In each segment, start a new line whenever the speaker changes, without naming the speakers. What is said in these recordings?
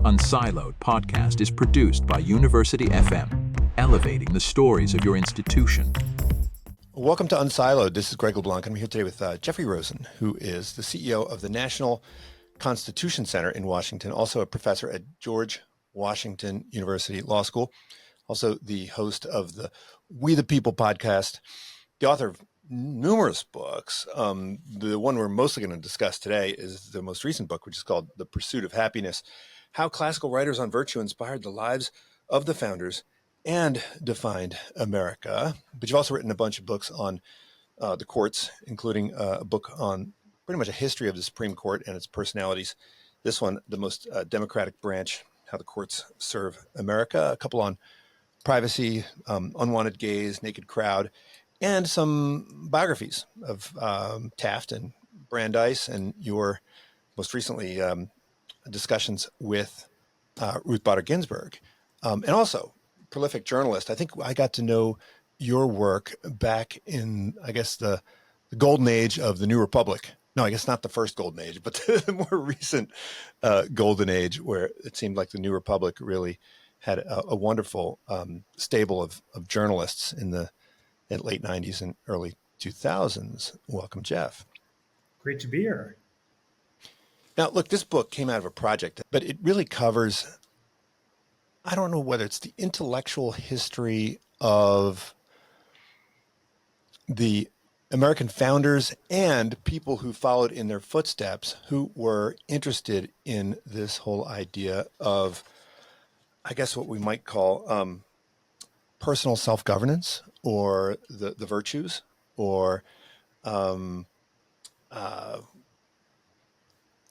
Unsiloed podcast is produced by University FM, elevating the stories of your institution.
Welcome to Unsiloed. This is Greg LeBlanc. I'm here today with Jeffrey Rosen, who is the CEO of the National Constitution Center in Washington, also a professor at George Washington University Law School, also the host of the We the People podcast, the author of numerous books. The one we're mostly going to discuss today is the most recent book, which is called The Pursuit of Happiness: How Classical Writers on Virtue Inspired the Lives of the Founders and Defined America. But you've also written a bunch of books on the courts, including a book on pretty much a history of the Supreme Court and its personalities. This one, The Most Democratic Branch: How the Courts Serve America. A couple on privacy, unwanted gaze, naked crowd, and some biographies of Taft and Brandeis, and your most recently discussions with Ruth Bader Ginsburg, and also prolific journalist. I think I got to know your work back in, I guess, the golden age of the New Republic. No, I guess not the first golden age, but the more recent golden age, where it seemed like the New Republic really had a wonderful stable of journalists in the late 90s and early 2000s. Welcome, Jeff.
Great to be here.
Now, look, this book came out of a project, but it really covers, I don't know whether it's the intellectual history of the American founders and people who followed in their footsteps, who were interested in this whole idea of, I guess, what we might call personal self-governance, or the virtues, or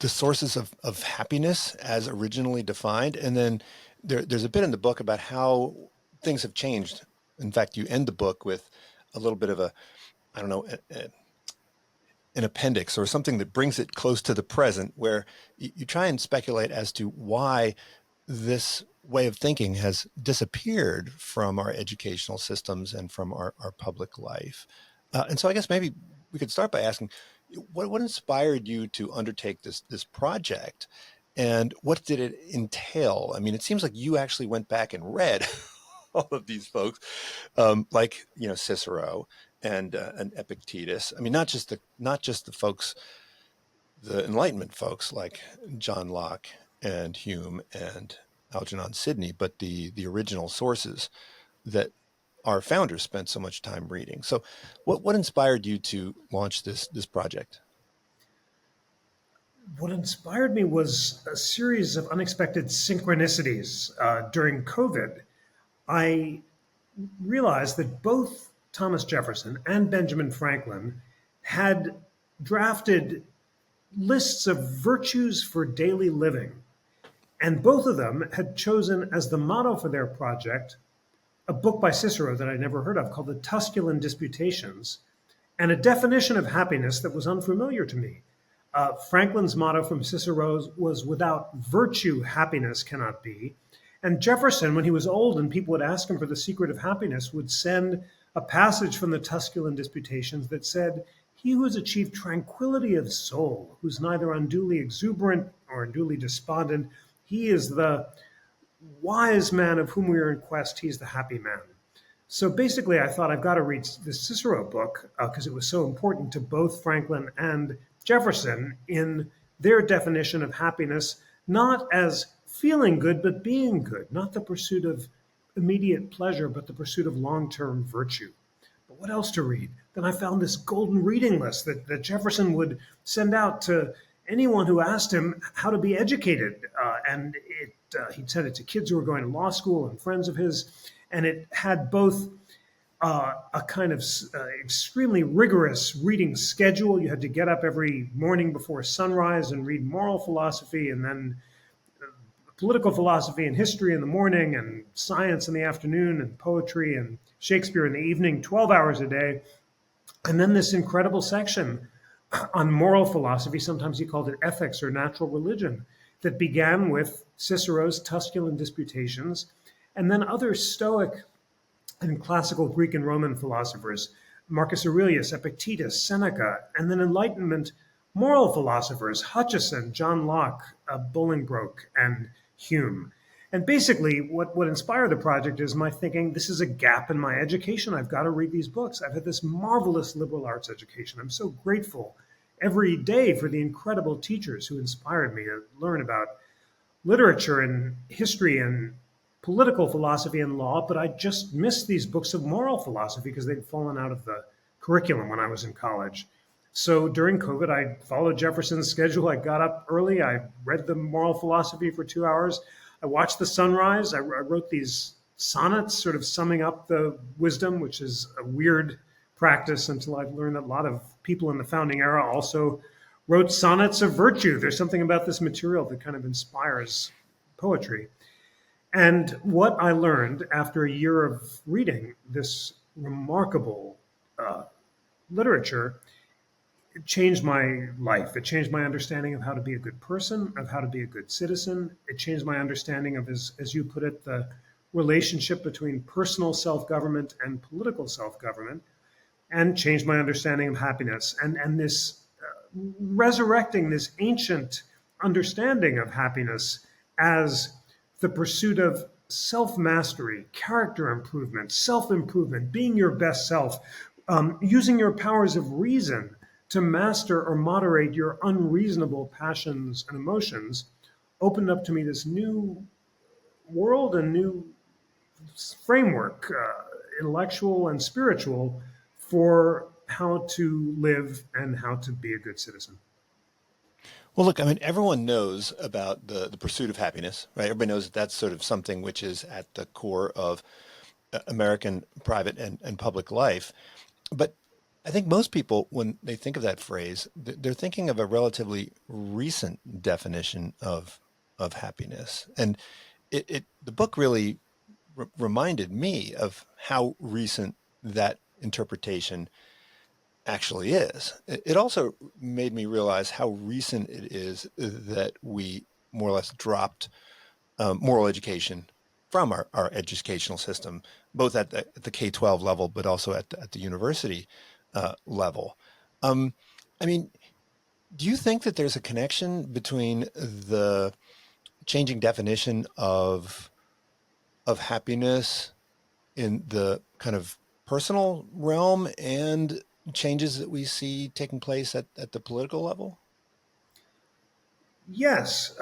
the sources of happiness as originally defined. And then there's a bit in the book about how things have changed. In fact, you end the book with a little bit of an appendix or something that brings it close to the present, where you try and speculate as to why this way of thinking has disappeared from our educational systems and from our public life. And so I guess maybe we could start by asking, what inspired you to undertake this project, and what did it entail? I mean, it seems like you actually went back and read all of these folks, like, Cicero and Epictetus. I mean, not just the folks, the Enlightenment folks like John Locke and Hume and Algernon Sidney, but the original sources that our founders spent so much time reading. So what inspired you to launch this project?
What inspired me was a series of unexpected synchronicities during COVID. I realized that both Thomas Jefferson and Benjamin Franklin had drafted lists of virtues for daily living. And both of them had chosen as the motto for their project a book by Cicero that I'd never heard of called the Tusculan Disputations, and a definition of happiness that was unfamiliar to me. Franklin's motto from Cicero was, "Without virtue, happiness cannot be." And Jefferson, when he was old and people would ask him for the secret of happiness, would send a passage from the Tusculan Disputations that said, "He who has achieved tranquility of soul, who's neither unduly exuberant or unduly despondent, he is the wise man of whom we are in quest. He's the happy man." So basically, I thought I've got to read the Cicero book because it was so important to both Franklin and Jefferson in their definition of happiness, not as feeling good, but being good, not the pursuit of immediate pleasure, but the pursuit of long-term virtue. But what else to read? Then I found this golden reading list that Jefferson would send out to anyone who asked him how to be educated. And he'd send it to kids who were going to law school and friends of his. And it had both a kind of extremely rigorous reading schedule. You had to get up every morning before sunrise and read moral philosophy, and then political philosophy and history in the morning, and science in the afternoon, and poetry and Shakespeare in the evening, 12 hours a day. And then this incredible section on moral philosophy, sometimes he called it ethics or natural religion, that began with Cicero's Tusculan Disputations, and then other Stoic and classical Greek and Roman philosophers, Marcus Aurelius, Epictetus, Seneca, and then Enlightenment moral philosophers, Hutcheson, John Locke, Bolingbroke, and Hume. And basically, what inspired the project is my thinking this is a gap in my education. I've got to read these books. I've had this marvelous liberal arts education. I'm so grateful every day for the incredible teachers who inspired me to learn about literature and history and political philosophy and law, but I just missed these books of moral philosophy because they'd fallen out of the curriculum when I was in college. So during COVID, I followed Jefferson's schedule. I got up early. I read the moral philosophy for 2 hours. I watched the sunrise. I wrote these sonnets sort of summing up the wisdom, which is a weird practice until I've learned that a lot of people in the founding era also wrote sonnets of virtue. There's something about this material that kind of inspires poetry. And what I learned after a year of reading this remarkable literature, it changed my life. It changed my understanding of how to be a good person, of how to be a good citizen. It changed my understanding of, as you put it, the relationship between personal self-government and political self-government, and changed my understanding of happiness. And this resurrecting this ancient understanding of happiness as the pursuit of self-mastery, character improvement, self-improvement, being your best self, using your powers of reason to master or moderate your unreasonable passions and emotions, opened up to me this new world and new framework, intellectual and spiritual, for how to live and how to be a good citizen.
Well, look, I mean, everyone knows about the pursuit of happiness, right? Everybody knows that that's sort of something which is at the core of American private and public life. But I think most people, when they think of that phrase, they're thinking of a relatively recent definition of happiness. And the book really reminded me of how recent that interpretation actually is. It also made me realize how recent it is that we more or less dropped moral education from our educational system, both at the K-12 level, but also at the university level. I mean, do you think that there's a connection between the changing definition of happiness in the kind of personal realm and changes that we see taking place at the political level?
Yes.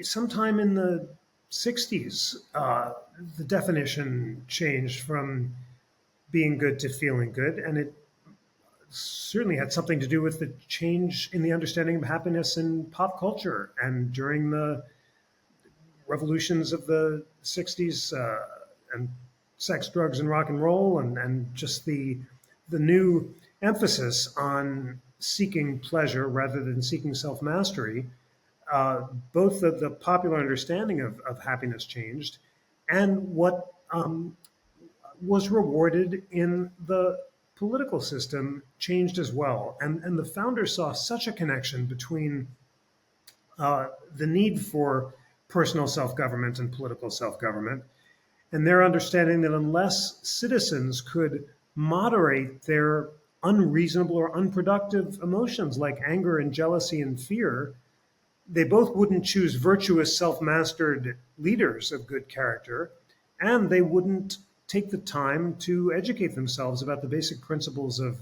Sometime in the 60s, the definition changed from being good to feeling good. And it certainly had something to do with the change in the understanding of happiness in pop culture. And during the revolutions of the 60s and sex, drugs, and rock and roll, and just the new emphasis on seeking pleasure rather than seeking self-mastery, both the popular understanding of happiness changed, and what was rewarded in the political system changed as well. And the founders saw such a connection between the need for personal self-government and political self-government, and their understanding that unless citizens could moderate their unreasonable or unproductive emotions like anger and jealousy and fear, they both wouldn't choose virtuous, self-mastered leaders of good character, and they wouldn't take the time to educate themselves about the basic principles of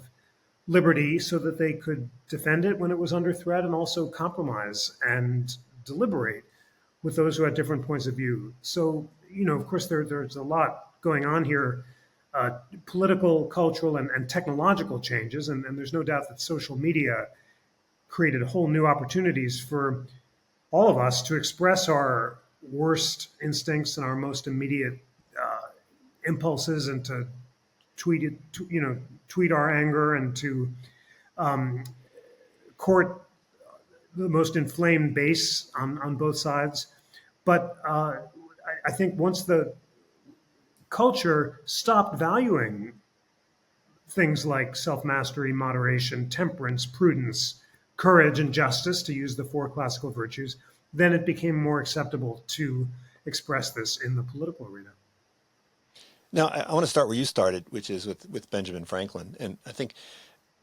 liberty so that they could defend it when it was under threat and also compromise and deliberate with those who had different points of view. So, of course, there's a lot going on here, political, cultural, and technological changes, and there's no doubt that social media created whole new opportunities for all of us to express our worst instincts and our most immediate impulses, and to tweet our anger, and to court the most inflamed base on both sides. But I think once the culture stopped valuing things like self-mastery, moderation, temperance, prudence, courage, and justice, to use the four classical virtues, then it became more acceptable to express this in the political arena.
Now, I want to start where you started, which is with Benjamin Franklin. And I think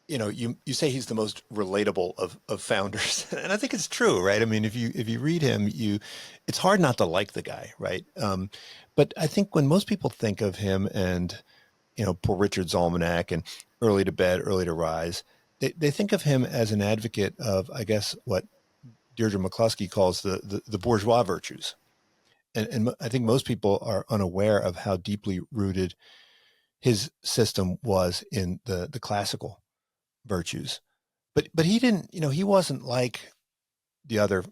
you say he's the most relatable of founders, and I think it's true, right? I mean, if you read him, it's hard not to like the guy, right? But I think when most people think of him and Poor Richard's Almanac and Early to Bed, Early to Rise, they think of him as an advocate of, I guess, what Deirdre McCluskey calls the bourgeois virtues. And I think most people are unaware of how deeply rooted his system was in the classical virtues. But he didn't, he wasn't like the other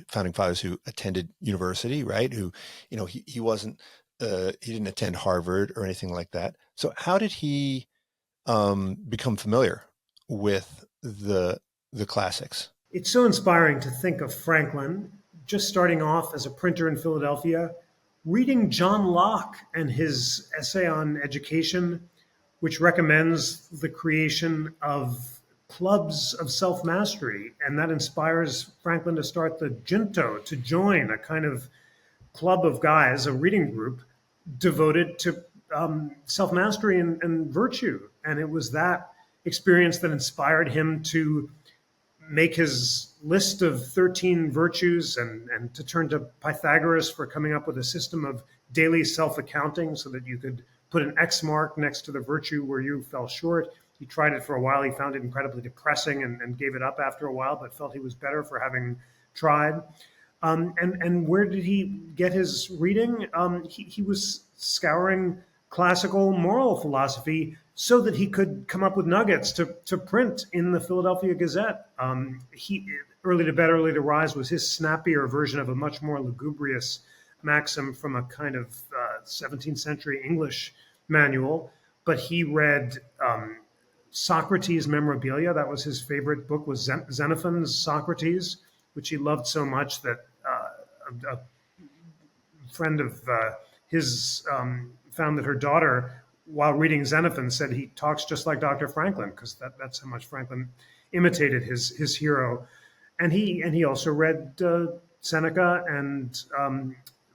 founding fathers who attended university, right? Who, he wasn't, he didn't attend Harvard or anything like that. So how did he become familiar with the classics?
It's so inspiring to think of Franklin just starting off as a printer in Philadelphia, reading John Locke and his essay on education, which recommends the creation of clubs of self mastery. And that inspires Franklin to start the Junto, to join a kind of club of guys, a reading group devoted to self mastery and virtue. And it was that experience that inspired him to make his list of 13 virtues and to turn to Pythagoras for coming up with a system of daily self accounting so that you could put an X mark next to the virtue where you fell short. He tried it for a while. He found it incredibly depressing and gave it up after a while, but felt he was better for having tried. And where did he get his reading? He was scouring classical moral philosophy so that he could come up with nuggets to print in the Philadelphia Gazette. Early to Bed, Early to Rise was his snappier version of a much more lugubrious maxim from a kind of 17th century English manual. But he read Socrates' Memorabilia. That was his favorite book, was Xenophon's Socrates, which he loved so much that a friend of his found that her daughter, while reading Xenophon, said he talks just like Dr. Franklin, because that's how much Franklin imitated his hero. And he also read Seneca and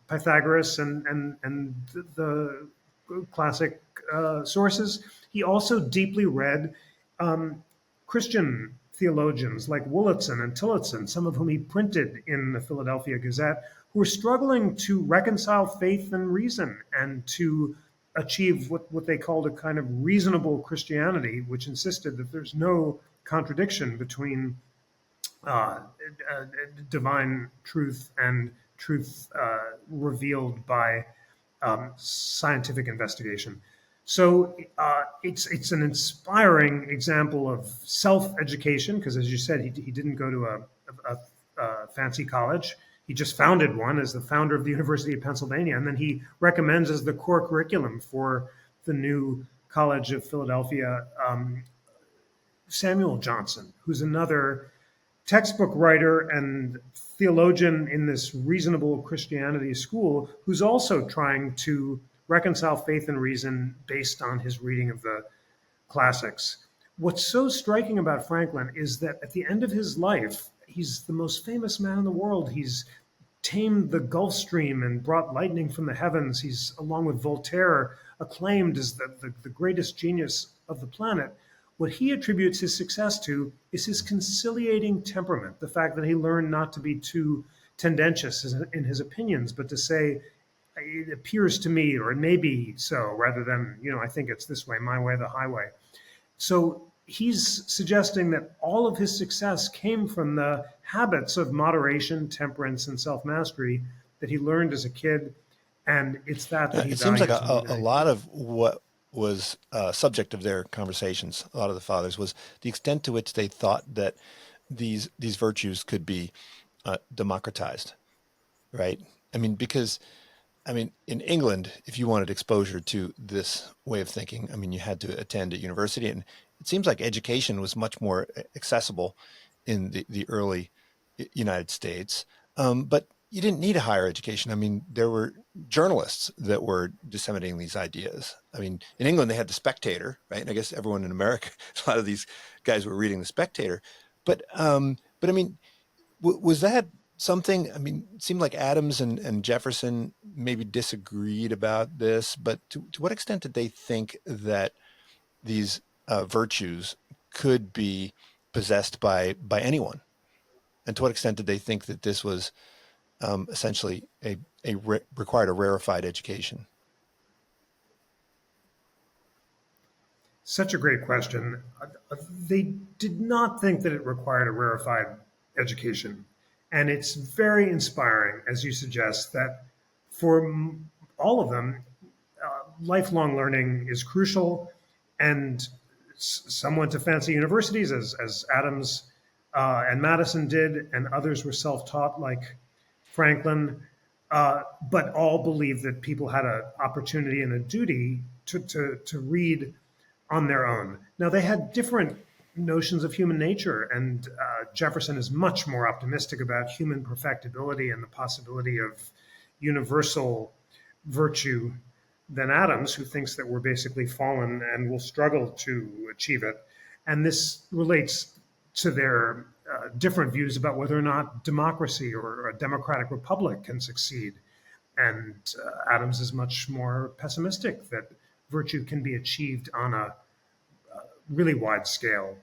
Pythagoras and the classic sources. He also deeply read Christian theologians like Wollaston and Tillotson, some of whom he printed in the Philadelphia Gazette, who were struggling to reconcile faith and reason and to achieve what they called a kind of reasonable Christianity, which insisted that there's no contradiction between divine truth and truth revealed by scientific investigation. So it's an inspiring example of self-education, because as you said, he didn't go to a fancy college. He just founded one as the founder of the University of Pennsylvania. And then he recommends as the core curriculum for the new College of Philadelphia, Samuel Johnson, who's another textbook writer and theologian in this reasonable Christianity school, who's also trying to reconcile faith and reason based on his reading of the classics. What's so striking about Franklin is that at the end of his life, he's the most famous man in the world. He's tamed the Gulf Stream and brought lightning from the heavens. He's, along with Voltaire, acclaimed as the greatest genius of the planet. What he attributes his success to is his conciliating temperament, the fact that he learned not to be too tendentious in his opinions, but to say, it appears to me, or it may be so, rather than, I think it's this way, my way, the highway. So he's suggesting that all of his success came from the habits of moderation, temperance, and self-mastery that he learned as a kid. And it's that he
It seems like a lot of what was subject of their conversations, a lot of the fathers, was the extent to which they thought that these virtues could be democratized, right? I mean, because in England, if you wanted exposure to this way of thinking, you had to attend a university, and it seems like education was much more accessible in the early United States. But you didn't need a higher education. There were journalists that were disseminating these ideas. In England, they had the Spectator, right? And I guess everyone in America, a lot of these guys were reading the Spectator. But was that something? It seemed like Adams and Jefferson maybe disagreed about this, but to what extent did they think that these virtues could be possessed by anyone? And to what extent did they think that this was essentially required a rarefied education?
Such a great question. They did not think that it required a rarefied education. And it's very inspiring, as you suggest, that for all of them, lifelong learning is crucial. And some went to fancy universities, as Adams and Madison did, and others were self taught, like Franklin. But all believed that people had an opportunity and a duty to read on their own. Now, they had different notions of human nature, and Jefferson is much more optimistic about human perfectibility and the possibility of universal virtue than Adams, who thinks that we're basically fallen and will struggle to achieve it. And this relates to their different views about whether or not democracy or a democratic republic can succeed. And Adams is much more pessimistic that virtue can be achieved on a really wide scale.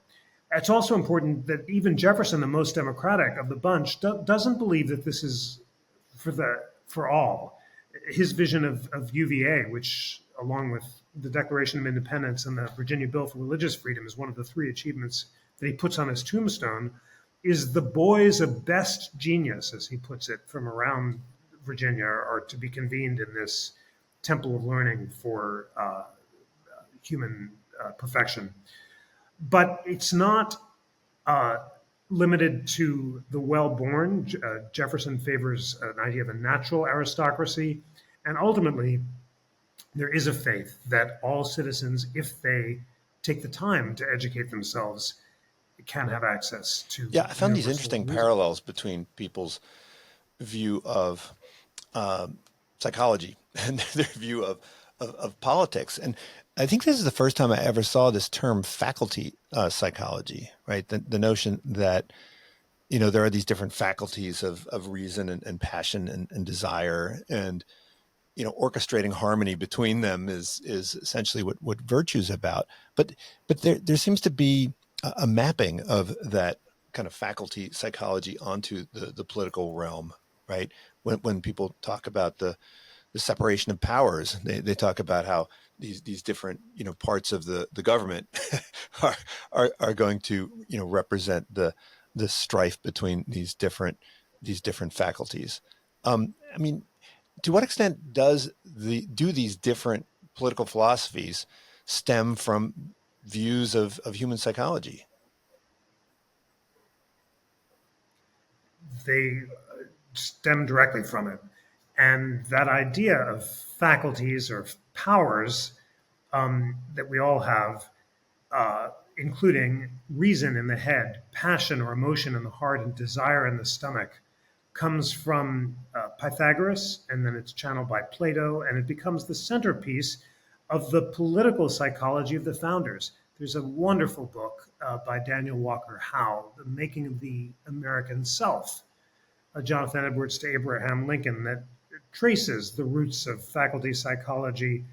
It's also important that even Jefferson, the most democratic of the bunch, doesn't believe that this is for all. His vision of UVA, which, along with the Declaration of Independence and the Virginia Bill for Religious Freedom, is one of the three achievements that he puts on his tombstone, is the boys of best genius, as he puts it, from around Virginia are to be convened in this temple of learning for human perfection. But it's not limited to the well-born. Jefferson favors an idea of a natural aristocracy. And ultimately, there is a faith that all citizens, if they take the time to educate themselves, can have access to.
Yeah, I found these
universal
interesting
wisdom.
parallels between people's view of psychology and their view of politics. And I think this is the first time I ever saw this term faculty psychology, right? The notion that, there are these different faculties of reason and passion and desire, and, orchestrating harmony between them is essentially what virtue is about. But there seems to be a mapping of that kind of faculty psychology onto the political realm, right? When people talk about the separation of powers, they talk about how these different parts of the government are going to represent the strife between these different faculties. I mean, to what extent do these different political philosophies stem from views of human psychology?
They stem directly from it. And that idea of faculties or powers that we all have, including reason in the head, passion or emotion in the heart, and desire in the stomach, comes from Pythagoras, and then it's channeled by Plato, and it becomes the centerpiece of the political psychology of the founders. There's a wonderful book by Daniel Walker Howe, The Making of the American Self, Jonathan Edwards to Abraham Lincoln, that traces the roots of faculty psychology,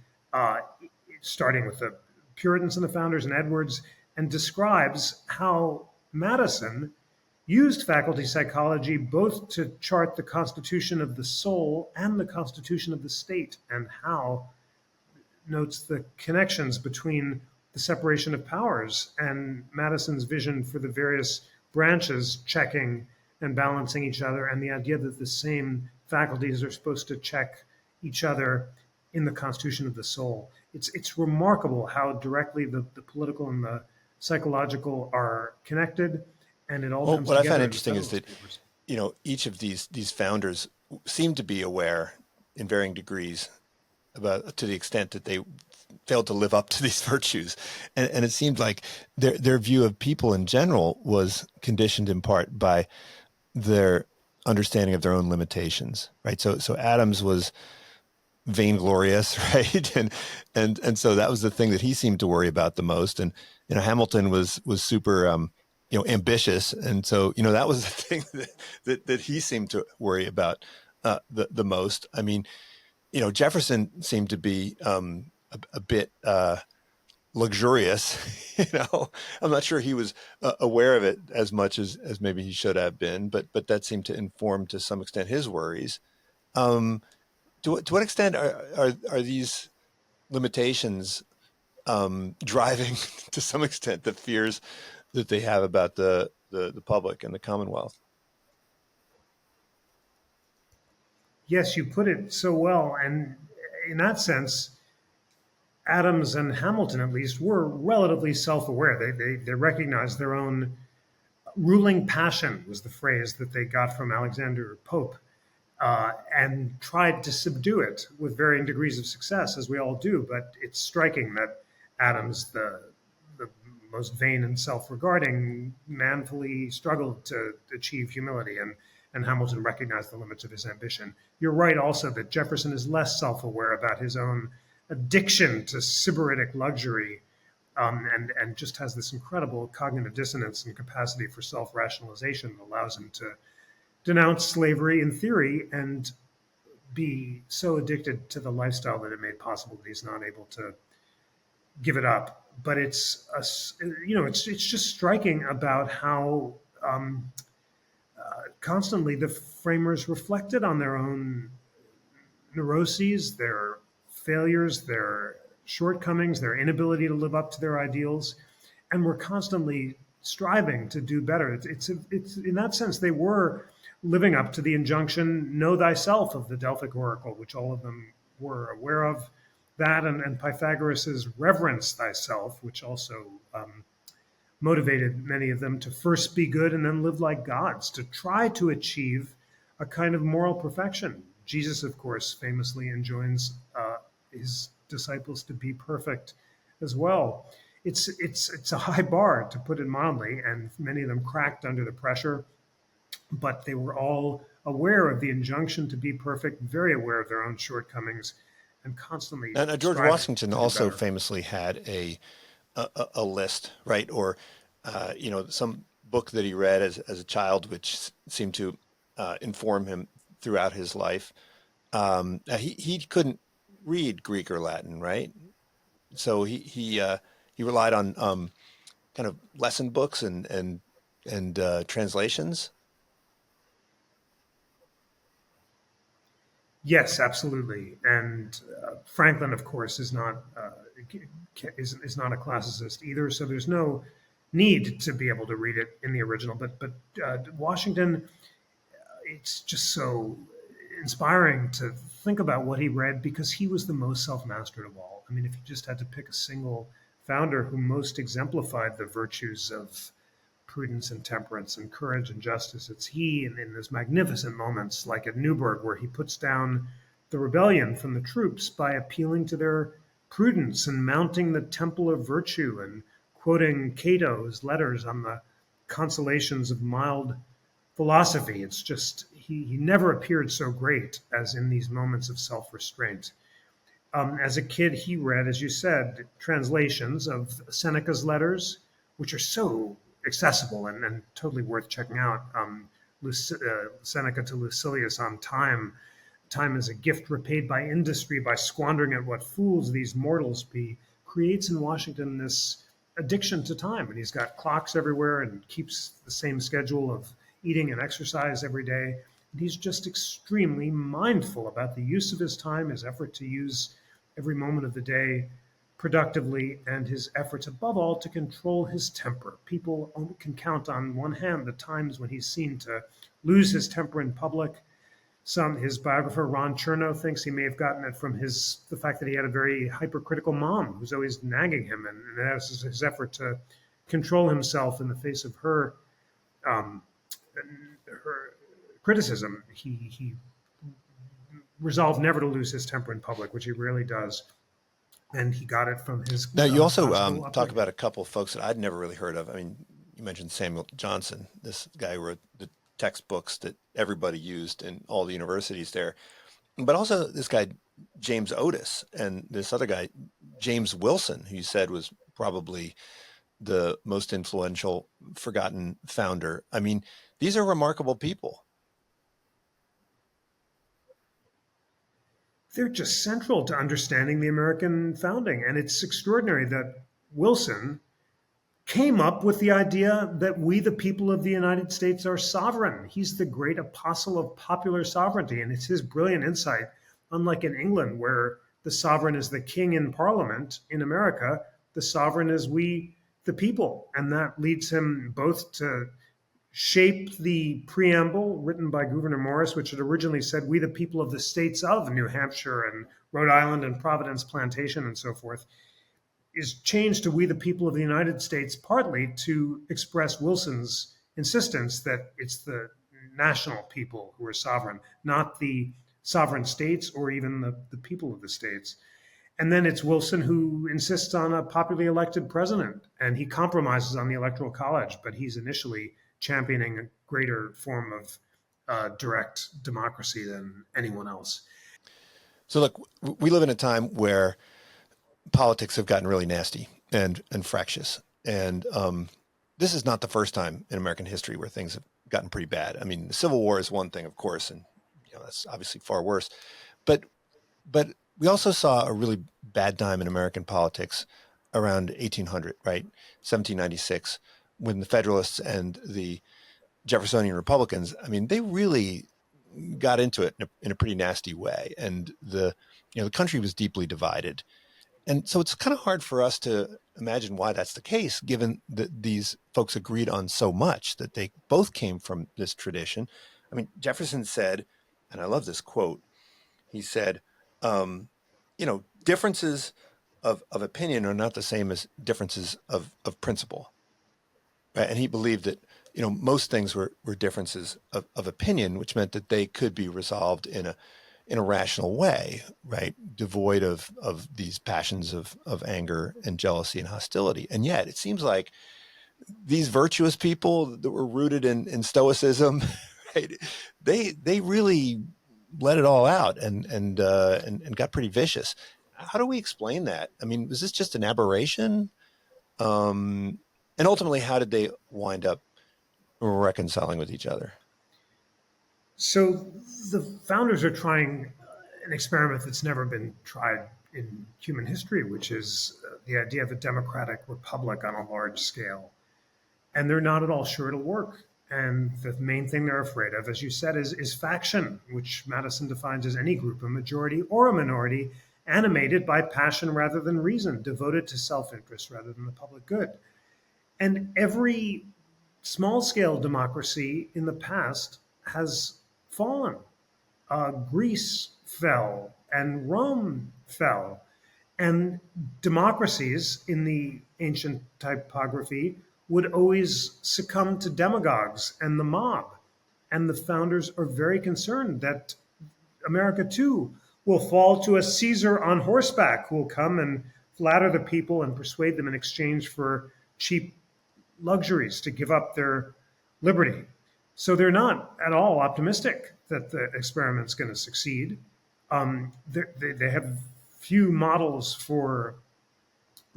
starting with the Puritans and the founders and Edwards, and describes how Madison used faculty psychology both to chart the constitution of the soul and the constitution of the state, and how notes the connections between the separation of powers and Madison's vision for the various branches checking and balancing each other, and the idea that the same faculties are supposed to check each other in the constitution of the soul. It's remarkable how directly the political and the psychological are connected, and it all comes
what
together.
I find interesting is that each of these founders seem to be aware in varying degrees about, to the extent that they failed to live up to these virtues, and it seemed like their view of people in general was conditioned in part by their understanding of their own limitations, right? So Adams was vainglorious, right? And so that was the thing that he seemed to worry about the most. And Hamilton was super ambitious, and so that was the thing that he seemed to worry about the most. I mean, Jefferson seemed to be a bit luxurious. I'm not sure he was aware of it as much as maybe he should have been, but that seemed to inform to some extent his worries. Um, to what extent are these limitations driving to some extent the fears that they have about the public and the Commonwealth?
Yes, you put it so well. And in that sense, Adams and Hamilton, at least, were relatively self aware. They recognized their own ruling passion, was the phrase that they got from Alexander Pope, and tried to subdue it with varying degrees of success, as we all do. But it's striking that Adams, the most vain and self-regarding, manfully struggled to achieve humility, and Hamilton recognized the limits of his ambition. You're right also that Jefferson is less self-aware about his own addiction to sybaritic luxury, and just has this incredible cognitive dissonance and capacity for self-rationalization that allows him to denounce slavery in theory and be so addicted to the lifestyle that it made possible that he's not able to give it up. But it's just striking about how constantly the framers reflected on their own neuroses, their failures, their shortcomings, their inability to live up to their ideals, and were constantly striving to do better. It's in that sense they were living up to the injunction "Know thyself" of the Delphic Oracle, which all of them were aware of. That and Pythagoras's "Reverence thyself," which also motivated many of them to first be good and then live like gods, to try to achieve a kind of moral perfection. Jesus, of course, famously enjoins his disciples to be perfect as well. It's a high bar, to put it mildly, and many of them cracked under the pressure, but they were all aware of the injunction to be perfect, very aware of their own shortcomings, and constantly
And George
striving
Washington
to do
also
better.
famously had a list, right? Or some book that he read as a child, which seemed to inform him throughout his life. He couldn't read Greek or Latin, right? So he relied on kind of lesson books and translations.
Yes, absolutely. And Franklin, of course, is not a classicist either. So there's no need to be able to read it in the original. But Washington, it's just so inspiring to think about what he read, because he was the most self-mastered of all. I mean, if you just had to pick a single founder who most exemplified the virtues of prudence and temperance and courage and justice, it's he in those magnificent moments, like at Newburgh, where he puts down the rebellion from the troops by appealing to their prudence and mounting the temple of virtue and quoting Cato's letters on the consolations of mild philosophy. It's just, he never appeared so great as in these moments of self restraint. As a kid, he read, as you said, translations of Seneca's letters, which are so accessible and totally worth checking out. Seneca to Lucilius on time. Time is a gift repaid by industry, by squandering it. What fools these mortals be, creates in Washington this addiction to time. And he's got clocks everywhere and keeps the same schedule of eating and exercise every day. And he's just extremely mindful about the use of his time, his effort to use every moment of the day productively, and his efforts, above all, to control his temper. People can count on one hand the times when he's seen to lose his temper in public. His biographer Ron Chernow thinks he may have gotten it from the fact that he had a very hypercritical mom who's always nagging him, and that was his effort to control himself in the face of um, her criticism. He resolved never to lose his temper in public, which he rarely does, and he got it from his
Now, you also
classical
talk
upbringing.
about a couple of folks that I'd never really heard of. I mean, you mentioned Samuel Johnson, this guy who wrote the textbooks that everybody used in all the universities there, but also this guy, James Otis, and this other guy, James Wilson, who you said was probably the most influential forgotten founder. I mean, these are remarkable people.
They're just central to understanding the American founding. And it's extraordinary that Wilson came up with the idea that we, the people of the United States, are sovereign. He's the great apostle of popular sovereignty, and it's his brilliant insight. Unlike in England, where the sovereign is the king in Parliament, in America, the sovereign is we, the people. And that leads him both to shape the preamble written by Gouverneur Morris, which had originally said, we, the people of the states of New Hampshire and Rhode Island and Providence Plantation and so forth, is changed to we, the people of the United States, partly to express Wilson's insistence that it's the national people who are sovereign, not the sovereign states or even the people of the states. And then it's Wilson who insists on a popularly elected president, and he compromises on the Electoral College, but he's initially championing a greater form of direct democracy than anyone else.
So look, we live in a time where politics have gotten really nasty and fractious. And this is not the first time in American history where things have gotten pretty bad. I mean, the Civil War is one thing, of course, and that's obviously far worse. But we also saw a really bad time in American politics around 1800, right? 1796, when the Federalists and the Jeffersonian Republicans, I mean, they really got into it in a pretty nasty way. And the country was deeply divided. And so it's kind of hard for us to imagine why that's the case, given that these folks agreed on so much, that they both came from this tradition. I mean, Jefferson said, and I love this quote, he said, differences of opinion are not the same as differences of principle. Right? And he believed that, most things were differences of opinion, which meant that they could be resolved in a rational way, right? Devoid of these passions of anger and jealousy and hostility. And yet it seems like these virtuous people that were rooted in stoicism, right? They really let it all out and got pretty vicious. How do we explain that? I mean, was this just an aberration? And ultimately, how did they wind up reconciling with each other?
So the founders are trying an experiment that's never been tried in human history, which is the idea of a democratic republic on a large scale. And they're not at all sure it'll work. And the main thing they're afraid of, as you said, is faction, which Madison defines as any group, a majority or a minority, animated by passion rather than reason, devoted to self-interest rather than the public good. And every small-scale democracy in the past has fallen. Greece fell and Rome fell. And democracies in the ancient typography would always succumb to demagogues and the mob. And the founders are very concerned that America too will fall to a Caesar on horseback who will come and flatter the people and persuade them in exchange for cheap luxuries to give up their liberty. So they're not at all optimistic that the experiment's going to succeed. They have few models for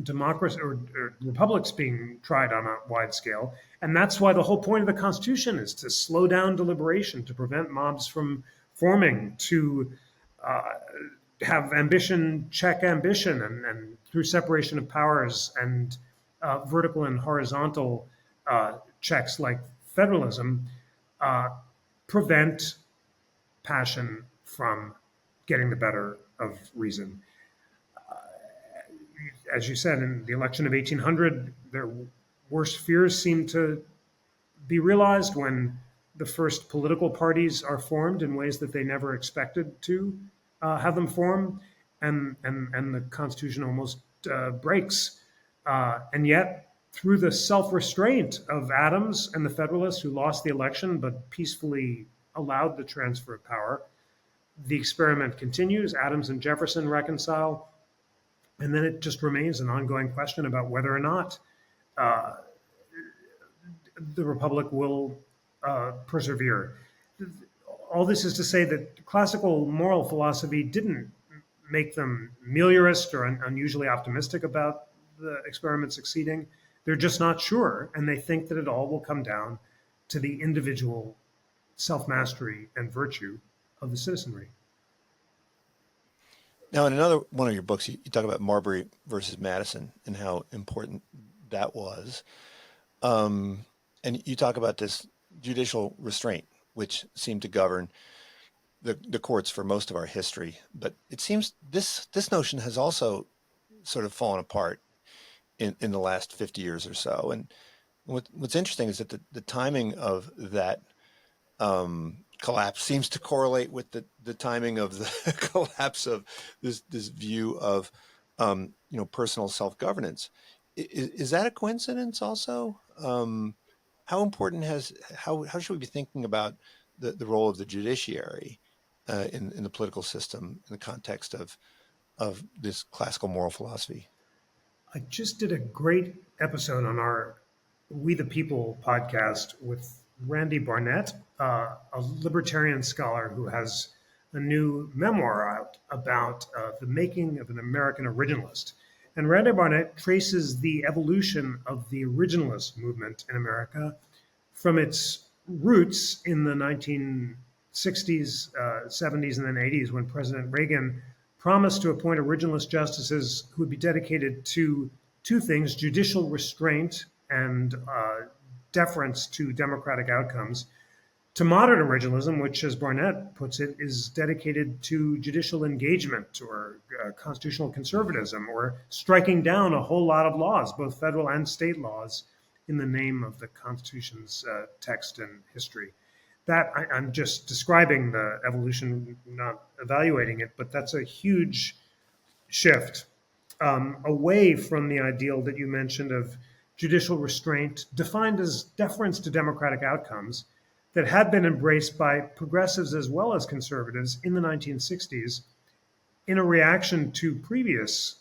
democracy or republics being tried on a wide scale. And that's why the whole point of the Constitution is to slow down deliberation, to prevent mobs from forming, to have ambition check ambition, and through separation of powers and vertical and horizontal checks like federalism, prevent passion from getting the better of reason. As you said, in the election of 1800, their worst fears seem to be realized when the first political parties are formed in ways that they never expected to have them form, and the Constitution almost breaks. And yet, through the self-restraint of Adams and the Federalists, who lost the election but peacefully allowed the transfer of power, the experiment continues. Adams and Jefferson reconcile, and then it just remains an ongoing question about whether or not the Republic will persevere. All this is to say that classical moral philosophy didn't make them meliorist or unusually optimistic about the experiment succeeding. They're just not sure, and they think that it all will come down to the individual self-mastery and virtue of the citizenry.
Now, in another one of your books, you talk about Marbury versus Madison and how important that was. Um, and you talk about this judicial restraint, which seemed to govern the courts for most of our history. But it seems this notion has also sort of fallen apart in the last 50 years or so. And what's interesting is that the timing of that collapse seems to correlate with the timing of the collapse of this view of personal self-governance. Is that a coincidence also? How important how should we be thinking about the role of the judiciary in the political system in the context of this classical moral philosophy?
I just did a great episode on our We the People podcast with Randy Barnett, a libertarian scholar who has a new memoir out about the making of an American originalist. And Randy Barnett traces the evolution of the originalist movement in America from its roots in the 1960s, 70s, and then 80s when President Reagan promised to appoint originalist justices who would be dedicated to two things: judicial restraint and deference to democratic outcomes, to modern originalism, which, as Barnett puts it, is dedicated to judicial engagement or constitutional conservatism, or striking down a whole lot of laws, both federal and state laws, in the name of the Constitution's text and history. I'm just describing the evolution, not evaluating it, but that's a huge shift away from the ideal that you mentioned of judicial restraint, defined as deference to democratic outcomes, that had been embraced by progressives as well as conservatives in the 1960s in a reaction to previous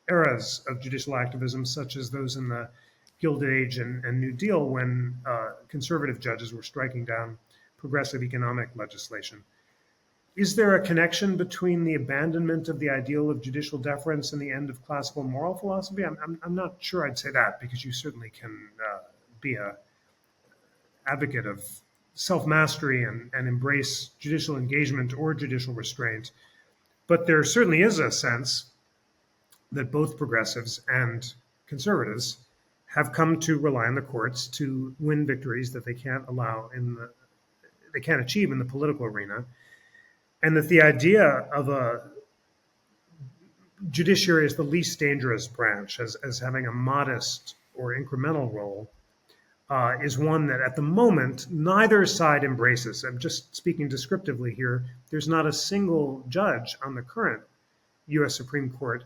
eras of judicial activism, such as those in the Gilded Age and New Deal, when conservative judges were striking down progressive economic legislation. Is there a connection between the abandonment of the ideal of judicial deference and the end of classical moral philosophy? I'm not sure I'd say that, because you certainly can be an advocate of self-mastery and embrace judicial engagement or judicial restraint. But there certainly is a sense that both progressives and conservatives have come to rely on the courts to win victories that they can't achieve in the political arena, and that the idea of a judiciary as the least dangerous branch, as having a modest or incremental role, is one that at the moment neither side embraces. I'm just speaking descriptively here. There's not a single judge on the current U.S. Supreme Court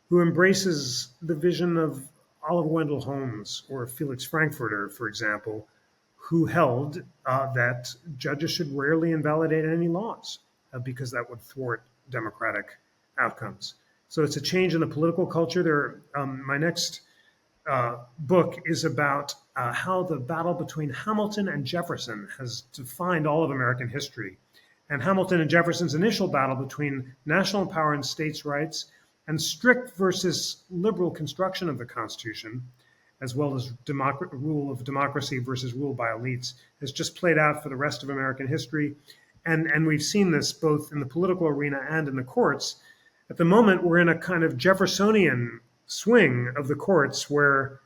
who embraces the vision of Oliver Wendell Holmes or Felix Frankfurter, for example, who held that judges should rarely invalidate any laws because that would thwart democratic outcomes. So it's a change in the political culture. My next book is about how the battle between Hamilton and Jefferson has defined all of American history. And Hamilton and Jefferson's initial battle between national power and states' rights and strict versus liberal construction of the Constitution, as well as rule of democracy versus rule by elites, has just played out for the rest of American history. And we've seen this both in the political arena and in the courts. At the moment, we're in a kind of Jeffersonian swing of the courts where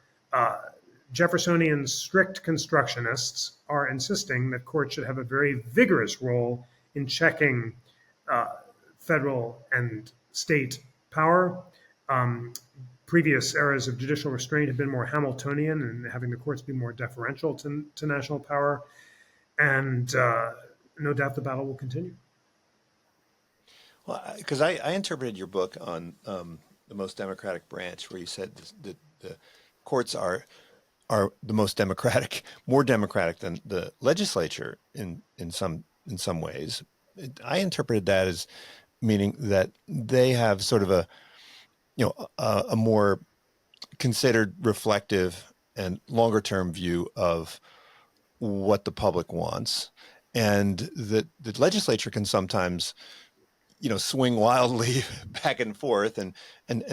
Jeffersonian strict constructionists are insisting that courts should have a very vigorous role in checking federal and state power. Previous eras of judicial restraint have been more Hamiltonian and having the courts be more deferential to national power. And no doubt the battle will continue.
Well, because I interpreted your book on the most democratic branch, where you said that the courts are the most democratic, more democratic than the legislature in some ways. I interpreted that as meaning that they have sort of a more considered, reflective, and longer term view of what the public wants, and that the legislature can sometimes swing wildly back and forth and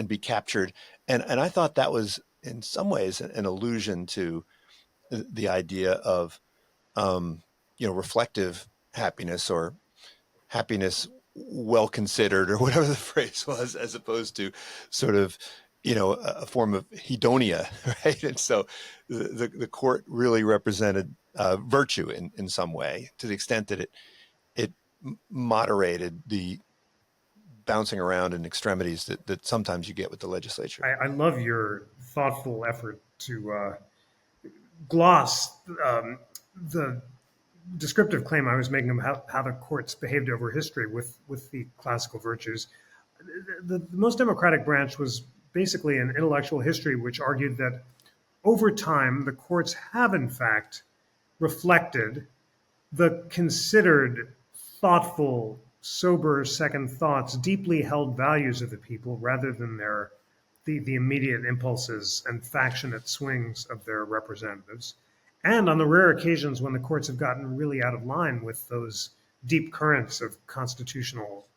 be captured. And I thought that was in some ways an allusion to the idea of reflective happiness, or happiness well considered, or whatever the phrase was, as opposed to sort of, a form of hedonia, right? And so the court really represented virtue in some way, to the extent that it moderated the bouncing around in extremities that sometimes you get with the legislature.
I love your thoughtful effort to gloss the descriptive claim I was making about how the courts behaved over history with the classical virtues. The most democratic branch was basically an intellectual history which argued that over time the courts have in fact reflected the considered, thoughtful, sober second thoughts, deeply held values of the people rather than the immediate impulses and factionate swings of their representatives. And on the rare occasions when the courts have gotten really out of line with those deep currents of constitutional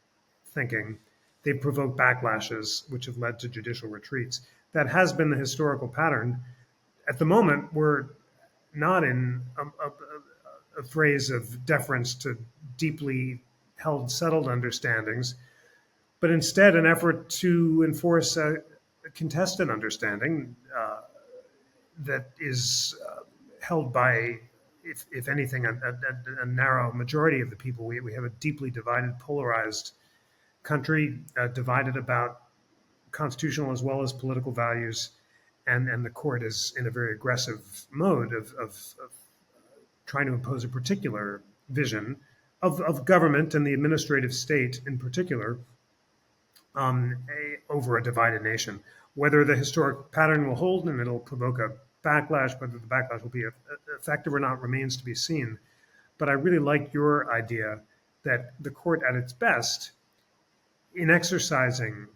thinking, they provoke backlashes which have led to judicial retreats. That has been the historical pattern. At the moment, we're not in a phrase of deference to deeply held, settled understandings, but instead an effort to enforce a contested understanding that is held by, if anything, a narrow majority of the people. We have a deeply divided, polarized country, divided about constitutional as well as political values, and the court is in a very aggressive mode of trying to impose a particular vision of government and the administrative state in particular over a divided nation. Whether the historic pattern will hold and it'll provoke a backlash, whether the backlash will be effective or not remains to be seen. But I really like your idea that the court at its best, in exercising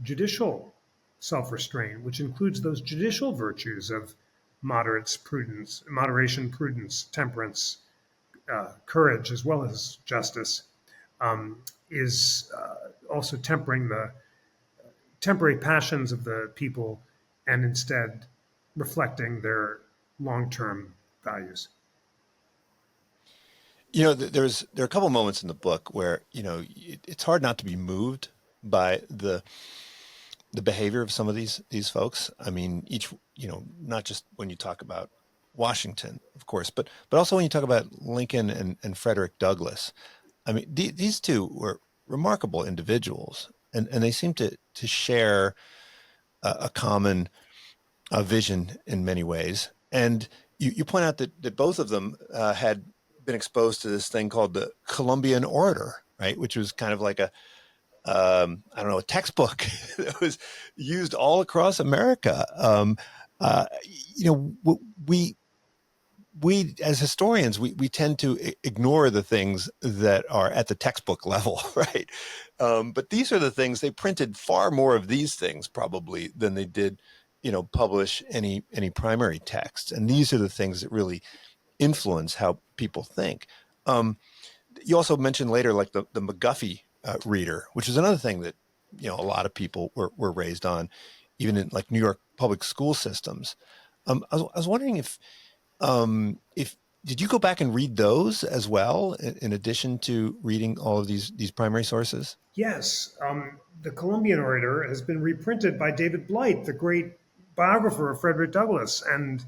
judicial self-restraint, which includes those judicial virtues of moderation, prudence, temperance, courage, as well as justice, is also tempering the temporary passions of the people and instead reflecting their long-term values.
There are a couple of moments in the book where it's hard not to be moved by the behavior of some of these folks. I mean, not just when you talk about Washington, of course, but also when you talk about Lincoln and Frederick Douglass. I mean, these two were remarkable individuals, and they seem to share a common vision in many ways. And you point out that both of them had been exposed to this thing called the Columbian Orator, right? Which was kind of like a textbook that was used all across America. We as historians, we tend to ignore the things that are at the textbook level, right? But these are the things, they printed far more of these things probably than they did, publish any primary texts. And these are the things that really influence how people think. You also mentioned later, like the McGuffey reader, which is another thing that, a lot of people were raised on, even in like New York public school systems. I was wondering if did you go back and read those as well, in addition to reading all of these primary sources?
Yes. The Columbian Orator has been reprinted by David Blight, the great biographer of Frederick Douglass. And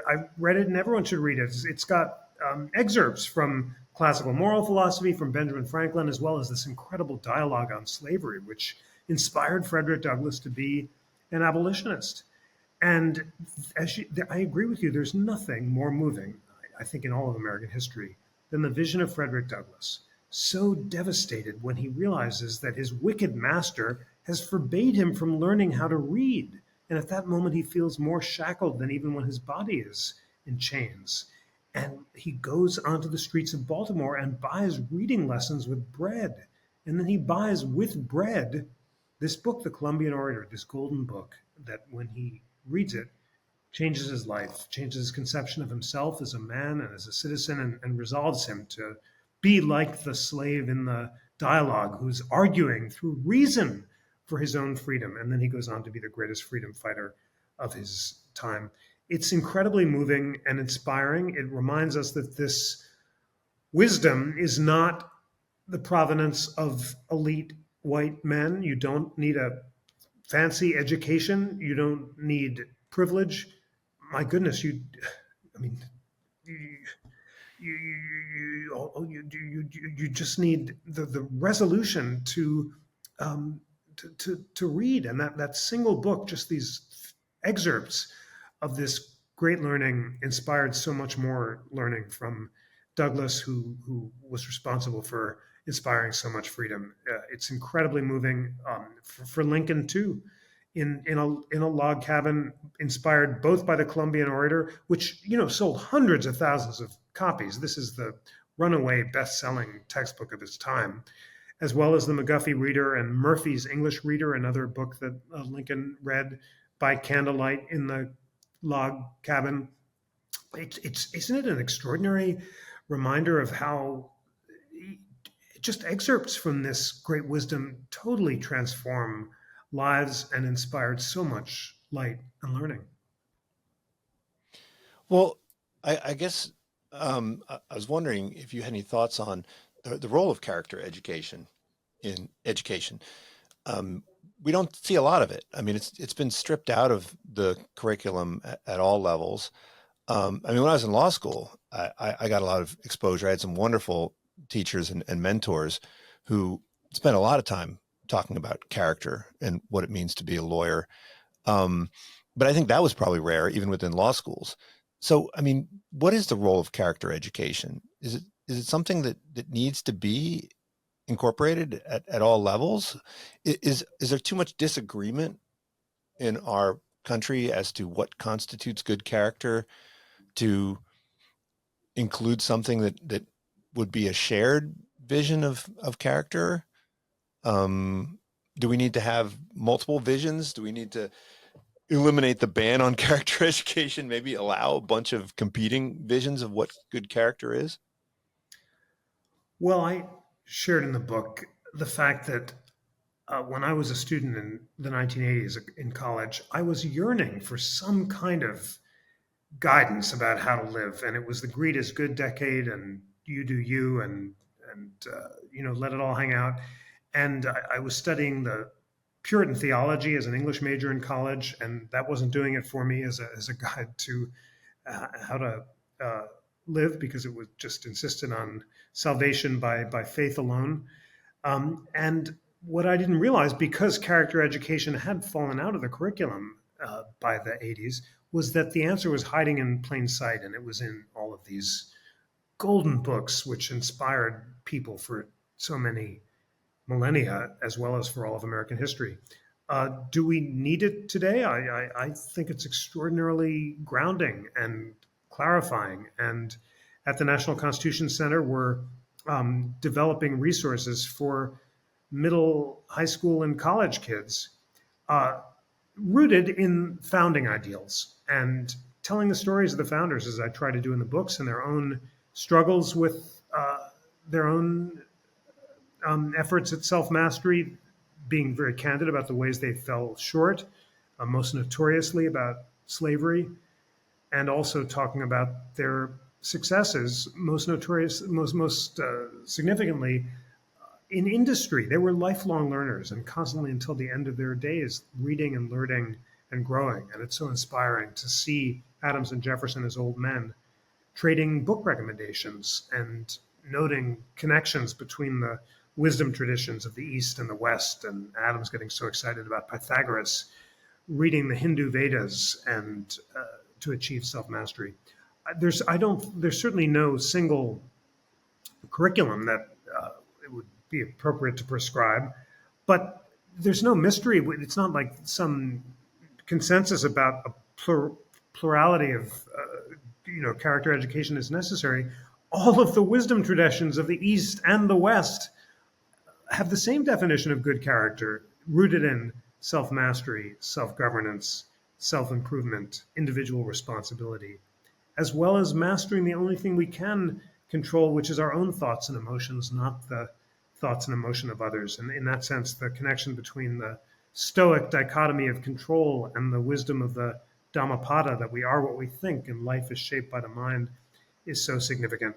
I read it, and everyone should read it. It's got excerpts from classical moral philosophy, from Benjamin Franklin, as well as this incredible dialogue on slavery, which inspired Frederick Douglass to be an abolitionist. And I agree with you, there's nothing more moving, I think, in all of American history than the vision of Frederick Douglass, so devastated when he realizes that his wicked master has forbade him from learning how to read. And at that moment, he feels more shackled than even when his body is in chains. And he goes onto the streets of Baltimore and buys reading lessons with bread. And then he buys with bread this book, The Columbian Orator, this golden book that when he reads it, changes his life, changes his conception of himself as a man and as a citizen, and resolves him to be like the slave in the dialogue who's arguing through reason for his own freedom. And then he goes on to be the greatest freedom fighter of his time. It's incredibly moving and inspiring. It reminds us that this wisdom is not the provenance of elite white men. You don't need a fancy education. You don't need privilege. My goodness, I mean, you, you just need the resolution um, to read. And that single book, just these excerpts of this great learning, inspired so much more learning from Douglass, who was responsible for inspiring so much freedom. It's incredibly moving, for Lincoln too, in a log cabin, inspired both by the Columbian Orator, which sold hundreds of thousands of copies. This is the runaway best-selling textbook of its time, as well as the McGuffey Reader and Murphy's English Reader, another book that Lincoln read by candlelight in the log cabin. Isn't it an extraordinary reminder of how just excerpts from this great wisdom totally transform lives and inspired so much light and learning?
Well, I guess I was wondering if you had any thoughts on the role of character education in education. We don't see a lot of it. I mean, it's been stripped out of the curriculum at all levels. I mean, when I was in law school, I got a lot of exposure. I had some wonderful teachers and mentors who spent a lot of time talking about character and what it means to be a lawyer. But I think that was probably rare, even within law schools. So, I mean, what is the role of character education? Is it something that needs to be incorporated at all levels? Is there too much disagreement in our country as to what constitutes good character to include something that would be a shared vision of character? Do we need to have multiple visions? Do we need to eliminate the ban on character education, maybe allow a bunch of competing visions of what good character is?
Well, I shared in the book the fact that when I was a student in the 1980s in college, I was yearning for some kind of guidance about how to live, and it was the greed is good decade, and you do you, and let it all hang out. And I was studying the Puritan theology as an English major in college, and that wasn't doing it for me as a guide to how to live, because it was just insisted on salvation by faith alone. And what I didn't realize, because character education had fallen out of the curriculum by the 80s, was that the answer was hiding in plain sight, and it was in all of these golden books which inspired people for so many millennia, as well as for all of American history. Do we need it today? I think it's extraordinarily grounding and clarifying. And at the National Constitution Center, we're developing resources for middle, high school, and college kids, rooted in founding ideals and telling the stories of the founders, as I try to do in the books, and their own struggles with their own efforts at self-mastery, being very candid about the ways they fell short, most notoriously about slavery, and also talking about their successes, most significantly in industry. They were lifelong learners and constantly, until the end of their days, reading and learning and growing. And it's so inspiring to see Adams and Jefferson as old men trading book recommendations and noting connections between the wisdom traditions of the East and the West, and Adams getting so excited about Pythagoras, reading the Hindu Vedas and to achieve self-mastery. There's certainly no single curriculum that it would be appropriate to prescribe, but there's no mystery. It's not like some consensus about a plurality of character education is necessary. All of the wisdom traditions of the East and the West have the same definition of good character, rooted in self-mastery, self-governance, self-improvement, individual responsibility, as well as mastering the only thing we can control, which is our own thoughts and emotions, not the thoughts and emotion of others. And in that sense, the connection between the Stoic dichotomy of control and the wisdom of the Dhammapada, that we are what we think and life is shaped by the mind, is so significant.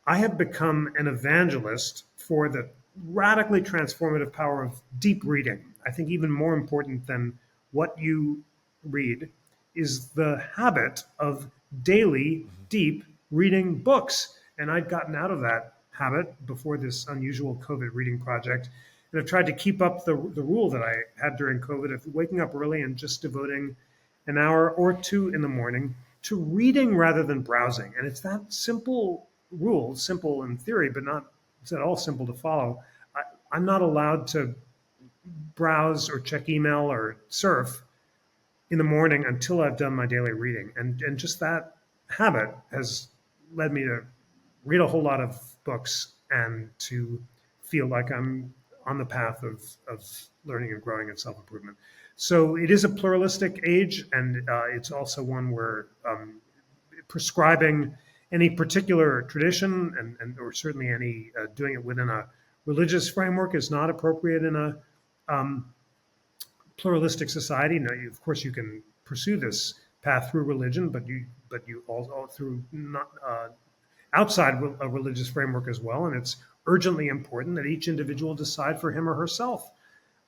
I have become an evangelist for the radically transformative power of deep reading. I think even more important than what you read is the habit of daily deep reading books. And I'd gotten out of that habit before this unusual COVID reading project. And I've tried to keep up the rule that I had during COVID of waking up early and just devoting an hour or two in the morning to reading rather than browsing. And it's that simple rule, simple in theory, but not it's at all simple to follow. I'm not allowed to browse or check email or surf in the morning until I've done my daily reading. And just that habit has led me to read a whole lot of books and to feel like I'm on the path of learning and growing and self improvement. So it is a pluralistic age, and it's also one where prescribing any particular tradition or certainly any doing it within a religious framework is not appropriate in a pluralistic society. Now, of course, you can pursue this path through religion, but you also through not outside a religious framework as well. And it's urgently important that each individual decide for him or herself,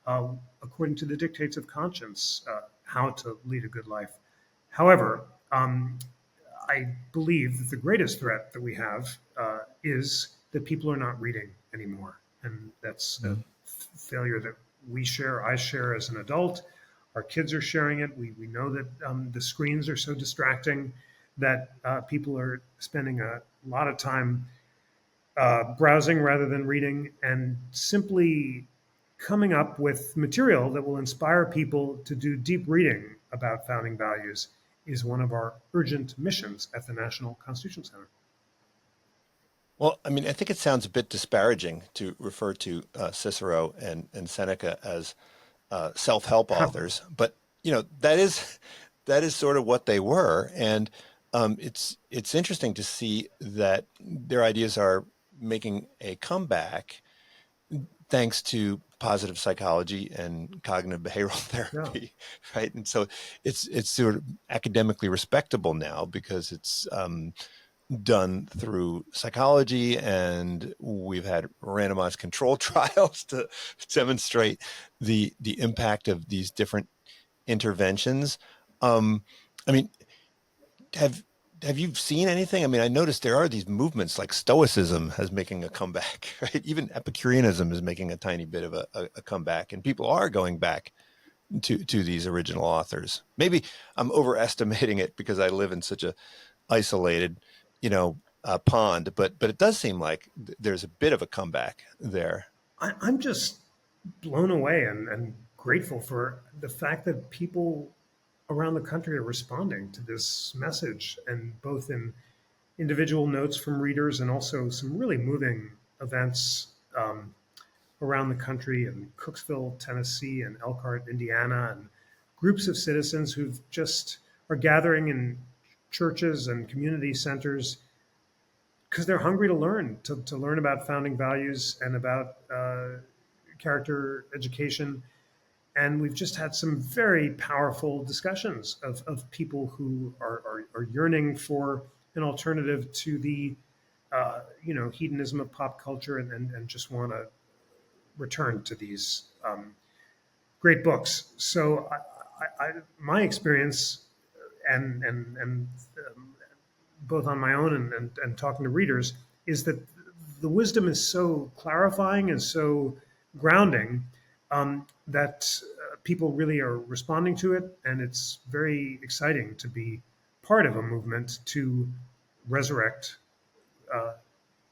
according to the dictates of conscience, how to lead a good life. However, I believe that the greatest threat that we have is that people are not reading anymore. And that's a failure that I share as an adult. Our kids are sharing it. We know that the screens are so distracting that people are spending a lot of time browsing rather than reading, and simply coming up with material that will inspire people to do deep reading about founding values is one of our urgent missions at the National Constitution Center.
Well, I mean, I think it sounds a bit disparaging to refer to Cicero and Seneca as self-help authors, but that is sort of what they were, and it's interesting to see that their ideas are making a comeback thanks to positive psychology and cognitive behavioral therapy, right? And so it's sort of academically respectable now because it's done through psychology, and we've had randomized control trials to demonstrate the impact of these different interventions. I mean, have you seen anything? I mean, I noticed there are these movements like Stoicism is making a comeback, right? Even Epicureanism is making a tiny bit of a comeback, and people are going back to these original authors. Maybe I'm overestimating it because I live in such a isolated, pond, but it does seem like there's a bit of a comeback there.
I'm just blown away and grateful for the fact that people around the country are responding to this message, and both in individual notes from readers and also some really moving events around the country in Cooksville, Tennessee, and Elkhart, Indiana, and groups of citizens who've just are gathering in churches and community centers because they're hungry to learn about founding values and about character education. And we've just had some very powerful discussions of people who are yearning for an alternative to the hedonism of pop culture and just want to return to these great books. So my experience and both on my own and talking to readers is that the wisdom is so clarifying and so grounding that people really are responding to it, and it's very exciting to be part of a movement to resurrect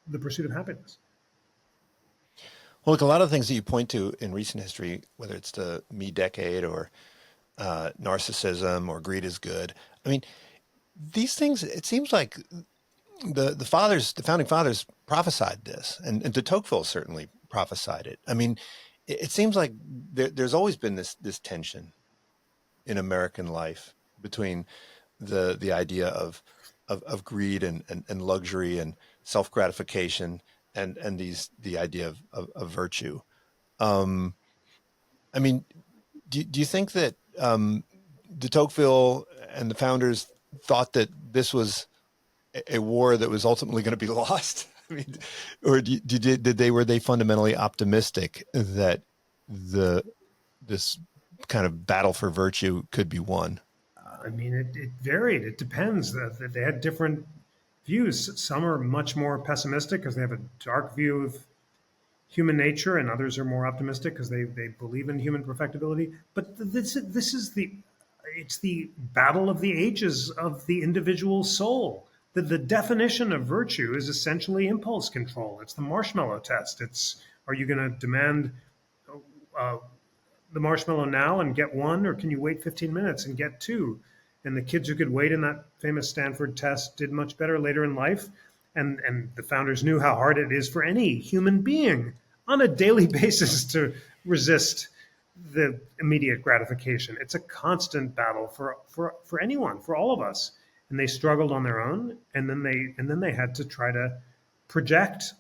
the pursuit of happiness.
Well, look, a lot of things that you point to in recent history, whether it's the Me Decade or narcissism or greed is good. I mean, these things. It seems like the founding fathers prophesied this, and de Tocqueville certainly prophesied it. I mean, it seems like there's always been this tension in American life between the idea of greed and luxury and self gratification and the idea of virtue. I mean, do you think that de Tocqueville and the founders thought that this was a war that was ultimately going to be lost? I mean, or were they fundamentally optimistic that this kind of battle for virtue could be won?
I mean, it varied. It depends. They had different views. Some are much more pessimistic because they have a dark view of human nature, and others are more optimistic because they believe in human perfectibility. But this is the battle of the ages of the individual soul. The definition of virtue is essentially impulse control. It's the marshmallow test. It's, are you going to demand uh, the marshmallow now and get one, or can you wait 15 minutes and get two? And the kids who could wait in that famous Stanford test did much better later in life. And the founders knew how hard it is for any human being on a daily basis to resist the immediate gratification. It's a constant battle for anyone, for all of us. And they struggled on their own, and then they had to try to project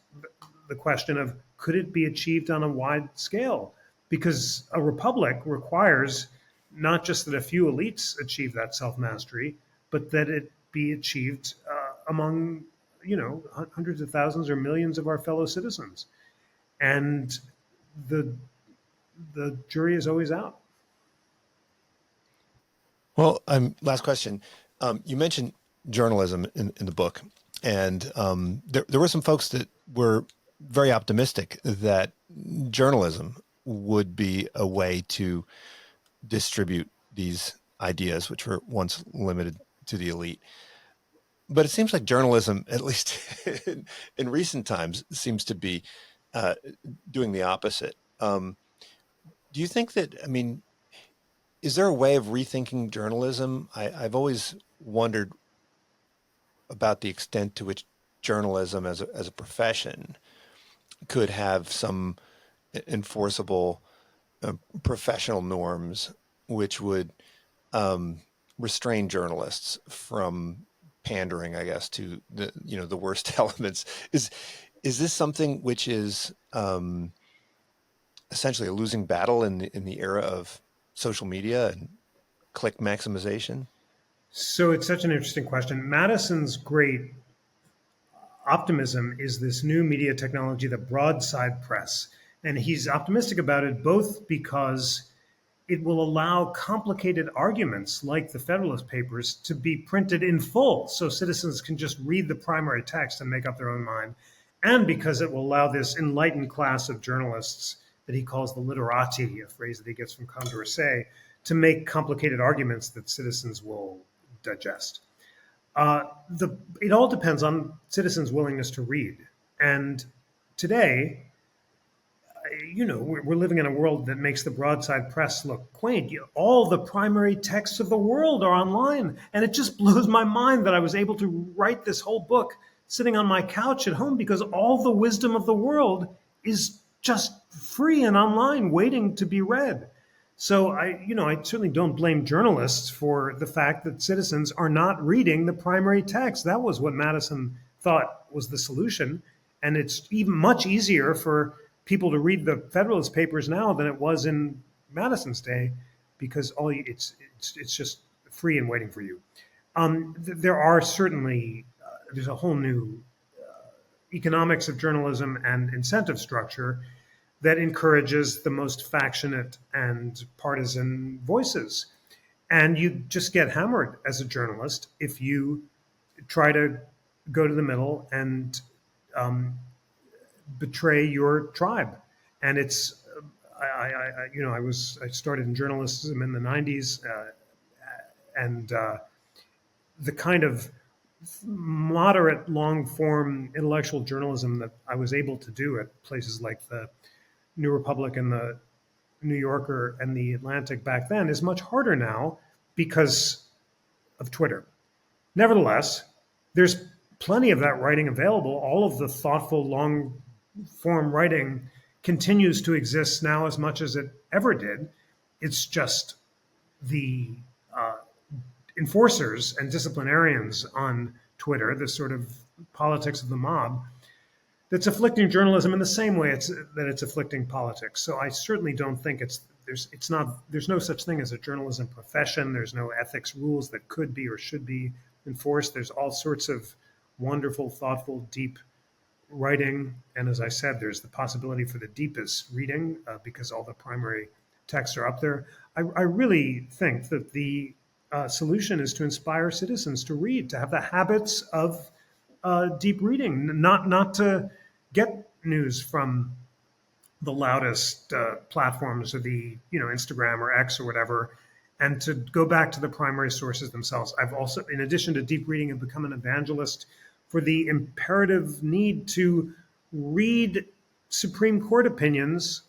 the question of, could it be achieved on a wide scale? Because a republic requires not just that a few elites achieve that self-mastery, but that it be achieved among, hundreds of thousands or millions of our fellow citizens. And the the jury is always out.
Well, last question. You mentioned journalism in the book, and there were some folks that were very optimistic that journalism would be a way to distribute these ideas, which were once limited to the elite. But it seems like journalism, at least in recent times, seems to be doing the opposite. Do you think that, I mean, is there a way of rethinking journalism? I've always wondered about the extent to which journalism as a profession could have some enforceable professional norms which would restrain journalists from pandering, I guess, to the worst elements. Is this something which is essentially a losing battle in the era of social media and click maximization?
So it's such an interesting question. Madison's great optimism is this new media technology, the broadside press. And he's optimistic about it both because it will allow complicated arguments like the Federalist Papers to be printed in full so citizens can just read the primary text and make up their own mind, and because it will allow this enlightened class of journalists that he calls the literati, a phrase that he gets from Condorcet, to make complicated arguments that citizens will digest. It all depends on citizens' willingness to read. And today, we're living in a world that makes the broadside press look quaint. All the primary texts of the world are online. And it just blows my mind that I was able to write this whole book sitting on my couch at home because all the wisdom of the world is just free and online waiting to be read. So I certainly don't blame journalists for the fact that citizens are not reading the primary text. That was what Madison thought was the solution. And it's even much easier for people to read the Federalist Papers now than it was in Madison's day, because it's just free and waiting for you. There are certainly there's a whole new economics of journalism and incentive structure that encourages the most factionate and partisan voices. And you just get hammered as a journalist if you try to go to the middle and betray your tribe. And it's, I started in journalism in the 90s, and the kind of moderate long form intellectual journalism that I was able to do at places like the New Republic and the New Yorker and the Atlantic back then is much harder now because of Twitter. Nevertheless, there's plenty of that writing available. All of the thoughtful, long form writing continues to exist now as much as it ever did. It's just the enforcers and disciplinarians on Twitter, the sort of politics of the mob, that's afflicting journalism in the same way that it's afflicting politics. So I certainly don't think there's no such thing as a journalism profession. There's no ethics rules that could be or should be enforced. There's all sorts of wonderful, thoughtful, deep writing. And as I said, there's the possibility for the deepest reading because all the primary texts are up there. I really think that the solution is to inspire citizens to read, to have the habits of deep reading, not to get news from the loudest platforms, or the Instagram or X or whatever, and to go back to the primary sources themselves. I've also, in addition to deep reading, have become an evangelist for the imperative need to read Supreme Court opinions,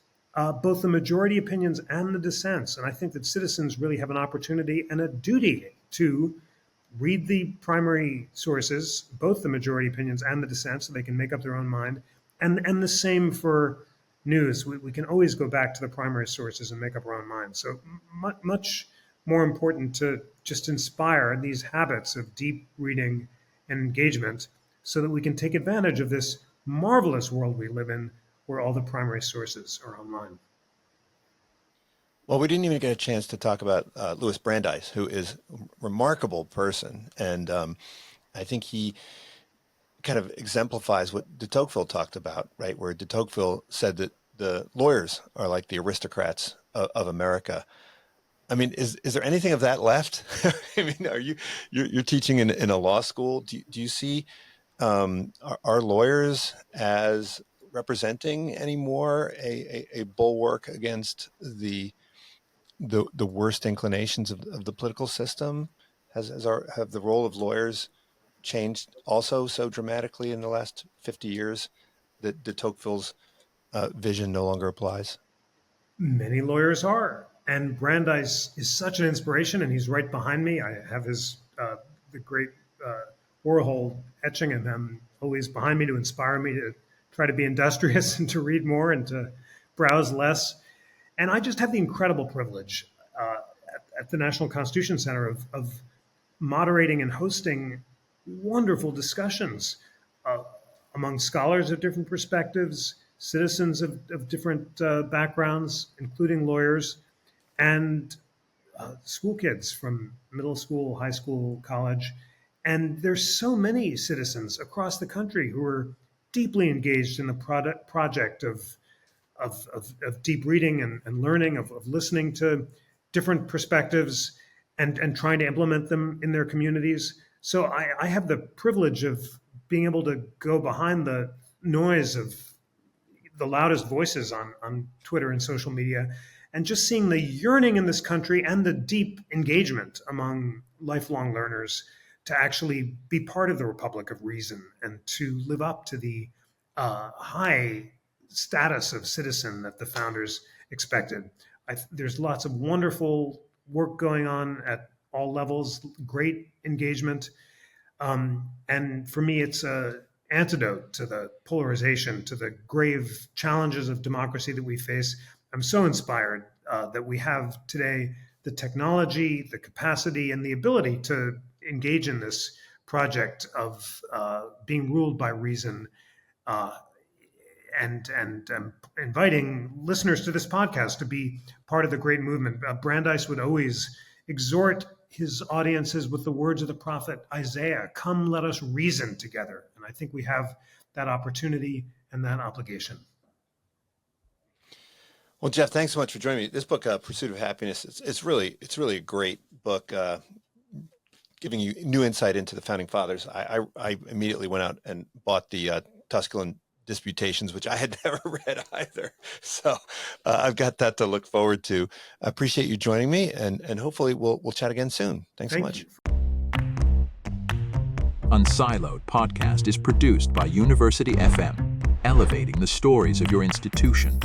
both the majority opinions and the dissents. And I think that citizens really have an opportunity and a duty to read the primary sources, both the majority opinions and the dissents, so they can make up their own mind. And the same for news. We can always go back to the primary sources and make up our own minds. So much more important to just inspire these habits of deep reading and engagement so that we can take advantage of this marvelous world we live in where all the primary sources are online.
Well, we didn't even get a chance to talk about Louis Brandeis, who is a remarkable person. And I think he kind of exemplifies what de Tocqueville talked about, right? Where de Tocqueville said that the lawyers are like the aristocrats of America. I mean, is there anything of that left? I mean, you're teaching in a law school? Do you see our lawyers as representing anymore a bulwark against the worst inclinations of the political system? Have the role of lawyers changed also so dramatically in the last 50 years that de Tocqueville's vision no longer applies?
Many lawyers are. And Brandeis is such an inspiration, and he's right behind me. I have his the great Warhol etching of him always behind me to inspire me to try to be industrious and to read more and to browse less. And I just have the incredible privilege at the National Constitution Center of moderating and hosting wonderful discussions among scholars of different perspectives, citizens of different backgrounds, including lawyers, and school kids from middle school, high school, college. And there's so many citizens across the country who are deeply engaged in the project of deep reading and learning, of listening to different perspectives and trying to implement them in their communities. So I have the privilege of being able to go behind the noise of the loudest voices on Twitter and social media, and just seeing the yearning in this country and the deep engagement among lifelong learners to actually be part of the Republic of Reason and to live up to the high status of citizen that the founders expected. There's lots of wonderful work going on at all levels, great engagement. And for me, it's an antidote to the polarization, to the grave challenges of democracy that we face. I'm so inspired that we have today the technology, the capacity, and the ability to engage in this project of being ruled by reason, and inviting listeners to this podcast to be part of the great movement. Brandeis would always exhort his audiences with the words of the prophet Isaiah, "Come, let us reason together." And I think we have that opportunity and that obligation.
Well, Jeff, thanks so much for joining me. This book, Pursuit of Happiness, it's really a great book, giving you new insight into the founding fathers. I immediately went out and bought the Tusculan Disputations, which I had never read either. So I've got that to look forward to. I appreciate you joining me, and hopefully we'll chat again soon. Thanks so much.
Unsiloed podcast is produced by University FM, elevating the stories of your institution.